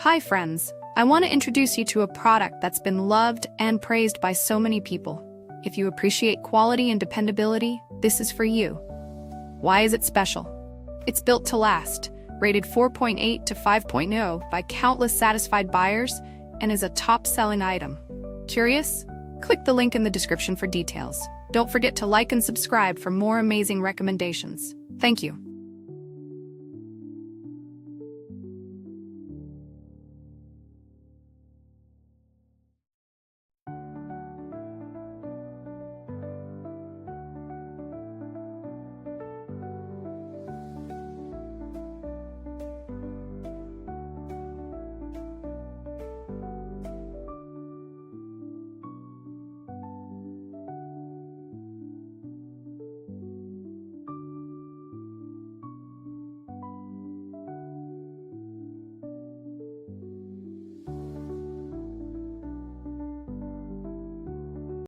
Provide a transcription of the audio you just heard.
Hi friends, I want to introduce you to a product that's been loved and praised by so many people. If you appreciate quality and dependability, this is for you. Why is it special? It's built to last, rated 4.8 to 5.0 by countless satisfied buyers, and is a top-selling item. Curious? Click the link in the description for details. Don't forget to like and subscribe for more amazing recommendations. Thank you.